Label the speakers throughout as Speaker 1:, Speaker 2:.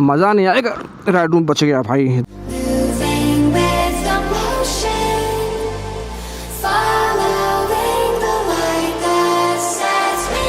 Speaker 1: मज़ा नहीं आएगा। राइड में बच गया भाई।
Speaker 2: Moving with the motion, following the light that sets me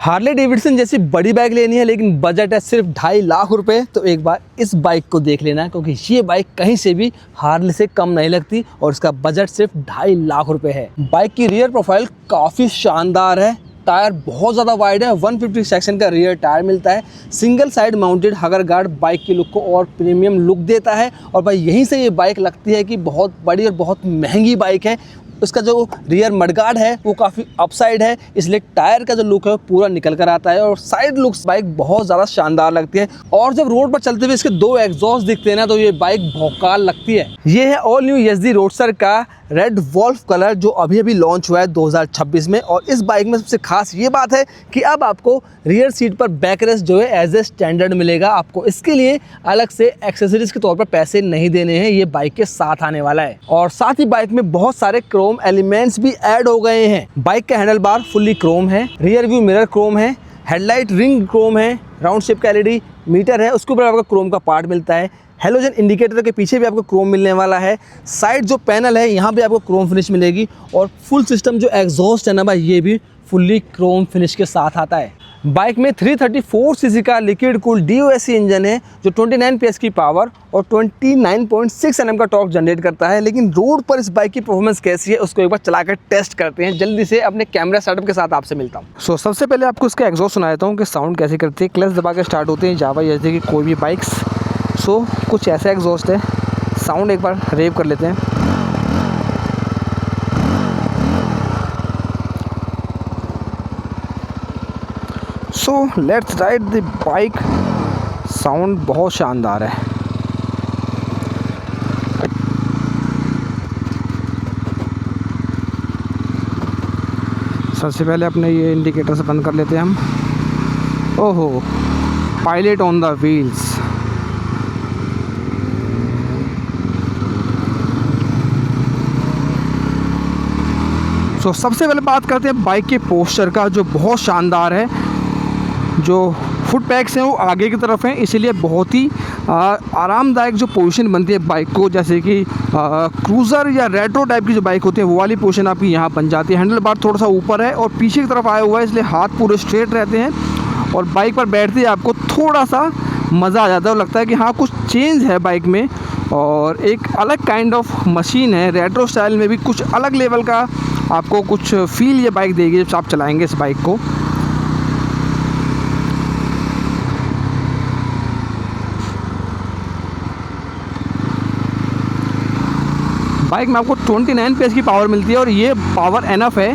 Speaker 1: Harley Davidson जैसी बड़ी बाइक लेनी है लेकिन बजट है सिर्फ 2.5 लाख रुपए, तो एक बार इस बाइक को देख लेना, क्योंकि ये बाइक कहीं से भी हार्ले से कम नहीं लगती और इसका बजट सिर्फ 2.5 लाख रुपए है। बाइक की रियर प्रोफाइल काफ़ी शानदार है, टायर बहुत ज़्यादा वाइड है, 150 सेक्शन का रियर टायर मिलता है, single side mounted हगर guard bike की लुक को और प्रीमियम लुक देता है। और भाई यहीं से ये बाइक लगती है कि बहुत बड़ी और बहुत महंगी बाइक है। उसका जो रियर मडगार्ड है वो काफ़ी अपसाइड है, इसलिए टायर का जो लुक है वो पूरा निकल कर आता है और साइड लुक्स बाइक बहुत ज़्यादा शानदार लगती है। और जब रोड पर चलते हुए इसके 2 एग्जॉस्ट दिखते हैं ना, तो ये बाइक भौकाल लगती है। ये है ऑल न्यू यज़दी रोडस्टर का रेड वॉल्फ कलर, जो अभी अभी लॉन्च हुआ है 2026 में। और इस बाइक में सबसे खास ये बात है कि अब आपको रियर सीट पर बैक रेस्ट जो है एज ए स्टैंडर्ड मिलेगा। आपको इसके लिए अलग से एक्सेसरीज के तौर पर पैसे नहीं देने हैं, ये बाइक के साथ आने वाला है। और साथ ही बाइक में बहुत सारे क्रोम एलिमेंट्स भी ऐड हो गए हैं। बाइक का हैंडल बार फुल्ली क्रोम है, रियर व्यू मिरर क्रोम है, हेडलाइट रिंग क्रोम है, राउंड शेप का एलईडी मीटर है, उसके ऊपर आपको क्रोम का पार्ट मिलता है। हेलोजन इंडिकेटर के पीछे भी आपको क्रोम मिलने वाला है। साइड जो पैनल है यहाँ भी आपको क्रोम फिनिश मिलेगी और फुल सिस्टम जो एग्जॉस्ट है ना भाई, ये भी फुल्ली क्रोम फिनिश के साथ आता है। बाइक में 334 सीसी का लिक्विड कूल DOSC इंजन है, जो 29 PS की पावर और 29.6 Nm का टॉर्क जनरेट करता है। लेकिन रोड पर इस बाइक की परफॉर्मेंस कैसी है उसको एक बार चलाकर टेस्ट करते हैं। जल्दी से अपने कैमरा सेटअप के साथ आपसे मिलता हूँ। सबसे पहले आपको इसका एग्जॉस्ट सुना देता हूँ कि साउंड कैसे करती है। क्लच दबा के स्टार्ट होते हैं जावा यज़दी की कोई भी बाइक्स। कुछ ऐसा एग्जॉस्ट है, साउंड एक बार रेव कर लेते हैं। Let's ride the bike. Sound बहुत शानदार है। सबसे पहले अपने ये इंडिकेटर से बंद कर लेते हैं हम। ओहो, पायलट ऑन द व्हील्स। सबसे पहले बात करते हैं बाइक के पोस्चर का, जो बहुत शानदार है। जो फुट पैक्स हैं वो आगे की तरफ हैं, इसीलिए बहुत ही आरामदायक जो पोजीशन बनती है बाइक को, जैसे कि क्रूज़र या रेट्रो टाइप की जो बाइक होती है वो वाली पोजीशन आपकी यहाँ बन जाती है। हैंडल बार थोड़ा सा ऊपर है और पीछे की तरफ आया हुआ है, इसलिए हाथ पूरे स्ट्रेट रहते हैं और बाइक पर बैठते ही आपको थोड़ा सा मज़ा आ जाता है और लगता है कि हाँ कुछ चेंज है बाइक में और एक अलग काइंड ऑफ मशीन है। रेट्रो स्टाइल में भी कुछ अलग लेवल का आपको कुछ फील ये बाइक देगी जब आप चलाएंगे इस बाइक को। बाइक में आपको 29 PS की पावर मिलती है और ये पावर एनफ है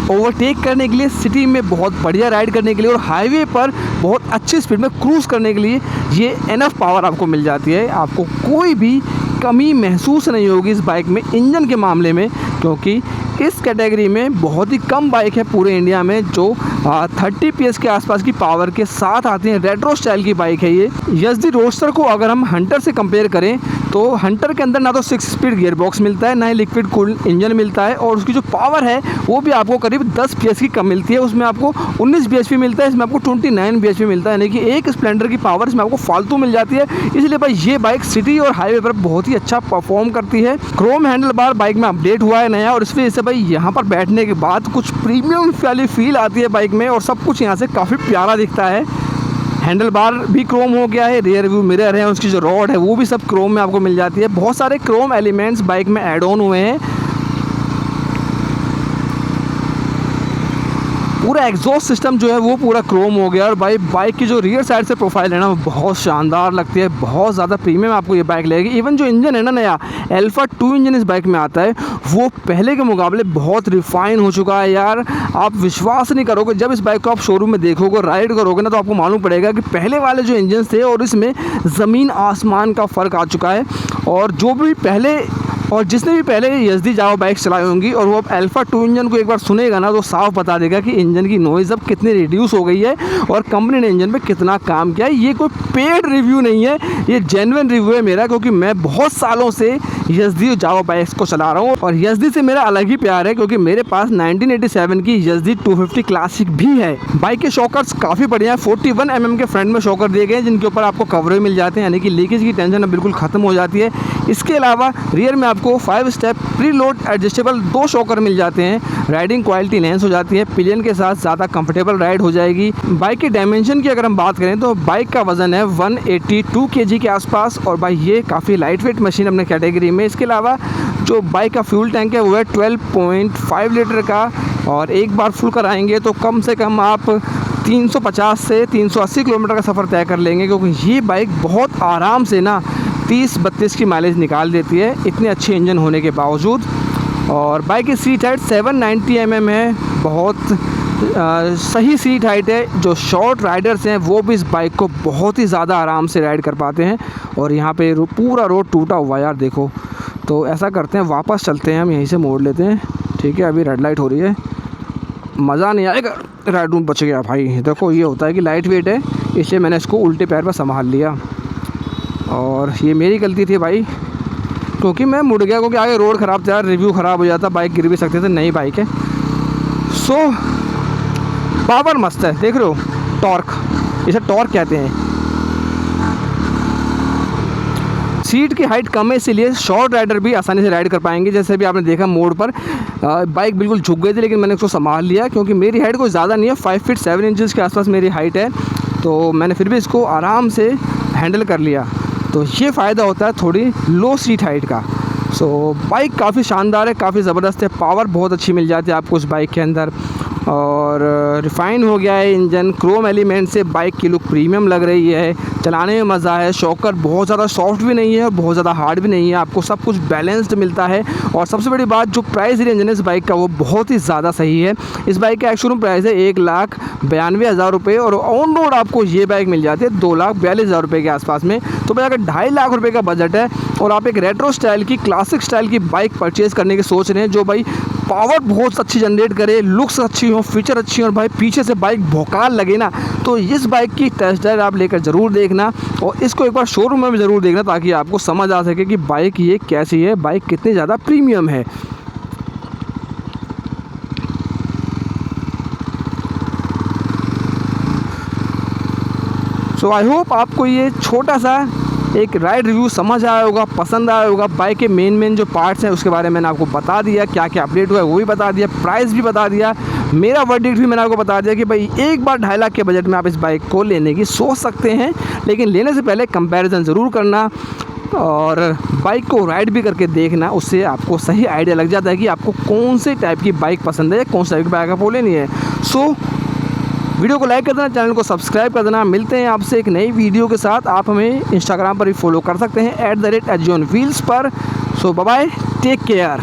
Speaker 1: ओवरटेक करने के लिए, सिटी में बहुत बढ़िया राइड करने के लिए और हाईवे पर बहुत अच्छी स्पीड में क्रूज़ करने के लिए ये एनफ पावर आपको मिल जाती है। आपको कोई भी कमी महसूस नहीं होगी इस बाइक में इंजन के मामले में, क्योंकि इस कैटेगरी में बहुत ही कम बाइक है पूरे इंडिया में जो 30 PS के आसपास की पावर के साथ आती हैं। रेट्रो स्टाइल की बाइक है ये। यज़दी रोडस्टर को अगर हम हंटर से कंपेयर करें तो हंटर के अंदर ना तो 6 स्पीड गियर बॉक्स मिलता है, ना ही लिक्विड कूल्ड इंजन मिलता है और उसकी जो पावर है वो भी आपको करीब 10 PS की कम मिलती है। उसमें आपको 19 bhp मिलता है, इसमें आपको 29 bhp मिलता है, यानी कि एक स्प्लेंडर की पावर इसमें आपको फालतू मिल जाती है। इसलिए भाई ये बाइक सिटी और हाईवे पर बहुत ही अच्छा परफॉर्म करती है। क्रोम हैंडल बार बाइक में अपडेट हुआ है नया और इस वजह से भाई यहाँ पर बैठने के बाद कुछ प्रीमियम वाली फील आती है बाइक में और सब कुछ यहाँ से काफ़ी प्यारा दिखता है। हैंडल बार भी क्रोम हो गया है, रियर व्यू मिरर है, उसकी जो रॉड है वो भी सब क्रोम में आपको मिल जाती है। बहुत सारे क्रोम एलिमेंट्स बाइक में ऐड ऑन हुए हैं। पूरा एग्जॉस्ट सिस्टम जो है वो पूरा क्रोम हो गया और भाई बाइक की जो रियर साइड से प्रोफाइल है ना वो बहुत शानदार लगती है, बहुत ज़्यादा प्रीमियम आपको ये बाइक लगेगी। इवन जो इंजन है ना नया अल्फा 2 इंजन इस बाइक में आता है वो पहले के मुकाबले बहुत रिफाइन हो चुका है यार। आप विश्वास नहीं करोगे, जब इस बाइक को आप शोरूम में देखोगे राइड करोगे ना तो आपको मालूम पड़ेगा कि पहले वाले जो इंजन थे और इसमें ज़मीन आसमान का फ़र्क आ चुका है। और जो भी पहले और जिसने भी पहले यज़दी जावा बाइक चलाई होंगी और वो अब अल्फा 2 इंजन को एक बार सुनेगा ना तो साफ बता देगा कि इंजन की नॉइज़ अब कितनी रिड्यूस हो गई है और कंपनी ने इंजन पे कितना काम किया है। ये कोई पेड रिव्यू नहीं है, ये जेन्युइन रिव्यू है मेरा, क्योंकि मैं बहुत सालों से यज़दी जावा बाइक्स को चला रहा हूँ। और यज़दी से मेरा अलग ही प्यार है क्योंकि मेरे पास 1987 की यज़दी 250 क्लासिक भी है। बाइक के शॉकर्स काफ़ी बढ़िया है। 41 mm के फ्रंट में शॉकर दिए गए हैं जिनके ऊपर आपको कवरेज मिल जाते हैं, यानी कि लीकेज की टेंशन अब बिल्कुल ख़त्म हो जाती है। इसके अलावा रियर में आपको 5 step preload adjustable 2 shocker मिल जाते हैं। राइडिंग क्वालिटी लेंस हो जाती है, पिलियन के साथ ज़्यादा कंफर्टेबल राइड हो जाएगी। बाइक के डायमेंशन की अगर हम बात करें तो बाइक का वज़न है 182 kg के आसपास और भाई ये काफ़ी लाइट वेट मशीन अपने कैटेगरी में। इसके अलावा जो बाइक का फ्यूल टैंक है वो है 12.5 लीटर का और एक बार फुल कराएंगे तो कम से कम आप 350 से 380 किलोमीटर का सफ़र तय कर लेंगे, क्योंकि ये बाइक बहुत आराम से ना 30-32 की माइलेज निकाल देती है इतने अच्छे इंजन होने के बावजूद। और बाइक की सीट हाइट 790 mm है, बहुत सही सीट हाइट है। जो शॉर्ट राइडर्स हैं वो भी इस बाइक को बहुत ही ज़्यादा आराम से राइड कर पाते हैं। और यहाँ पे पूरा रोड टूटा हुआ यार देखो। तो ऐसा करते हैं, वापस चलते हैं, हम यहीं से मोड़ लेते हैं, ठीक है। अभी रेड लाइट हो रही है, मज़ा नहीं आएगा। राइड रूम बच गया भाई। देखो ये होता है कि लाइट वेट है इसलिए मैंने इसको उल्टे पैर पर संभाल लिया और ये मेरी गलती थी भाई, क्योंकि मैं मुड़ गया, क्योंकि आगे रोड ख़राब था, रिव्यू ख़राब हो जाता, बाइक गिर भी सकते थे, नई बाइक है। सो पावर मस्त है, देख रहे हो, टॉर्क, इसे टॉर्क कहते हैं। सीट की हाइट कम है इसीलिए शॉर्ट राइडर भी आसानी से राइड कर पाएंगे। जैसे भी आपने देखा मोड़ पर बाइक बिल्कुल झुक गई थी, लेकिन मैंने उसको संभाल लिया क्योंकि मेरी हाइट कोई ज़्यादा नहीं है, 5 फीट 7 इंचज़ के आसपास मेरी हाइट है। तो मैंने फिर भी इसको आराम से हैंडल कर लिया। तो ये फ़ायदा होता है थोड़ी लो सीट हाइट का। सो बाइक काफ़ी शानदार है, काफ़ी ज़बरदस्त है, पावर बहुत अच्छी मिल जाती है आपको उस बाइक के अंदर। और रिफ़ाइन हो गया है इंजन, क्रोम एलिमेंट से बाइक की लुक प्रीमियम लग रही है, चलाने में मज़ा है। शॉकर बहुत ज़्यादा सॉफ्ट भी नहीं है और बहुत ज़्यादा हार्ड भी नहीं है, आपको सब कुछ बैलेंस्ड मिलता है। और सबसे बड़ी बात, जो प्राइस रेंज है इस बाइक का वो बहुत ही ज़्यादा सही है। इस बाइक का एक्स-शोरूम प्राइस है 1,92,000 रुपये और ऑन रोड आपको ये बाइक मिल जाती है 2,42,000 रुपये के आसपास में। तो भाई अगर 2.5 लाख रुपये का बजट है और आप एक रेट्रो स्टाइल की, क्लासिक स्टाइल की बाइक परचेज़ करने की सोच रहे हैं, जो भाई पावर बहुत अच्छी जनरेट करे, लुक्स अच्छी हो, फीचर अच्छी हो और भाई पीछे से बाइक भौकाल लगे ना, तो इस बाइक की टेस्ट ड्राइव आप लेकर ज़रूर देखना और इसको एक बार शोरूम में भी ज़रूर देखना, ताकि आपको समझ आ सके कि बाइक ये कैसी है, बाइक कितनी ज़्यादा प्रीमियम है। सो आई होप आपको ये छोटा सा एक राइड रिव्यू समझ आया होगा, पसंद आया होगा। बाइक के मेन जो पार्ट्स हैं उसके बारे में मैंने आपको बता दिया, क्या क्या अपडेट हुआ है वो भी बता दिया, प्राइस भी बता दिया, मेरा वर्डिक्ट भी मैंने आपको बता दिया कि भाई एक बार 2.5 लाख के बजट में आप इस बाइक को लेने की सोच सकते हैं, लेकिन लेने से पहले कंपैरिजन ज़रूर करना और बाइक को राइड भी करके देखना। उससे आपको सही आइडिया लग जाता है कि आपको कौन से टाइप की बाइक पसंद है, कौन सा टाइप की बाइक आपको लेनी है। सो वीडियो को लाइक कर देना, चैनल को सब्सक्राइब कर देना। मिलते हैं आपसे एक नई वीडियो के साथ। आप हमें इंस्टाग्राम पर भी फॉलो कर सकते हैं @HJonWheels पर। सो बाय बाय, टेक केयर।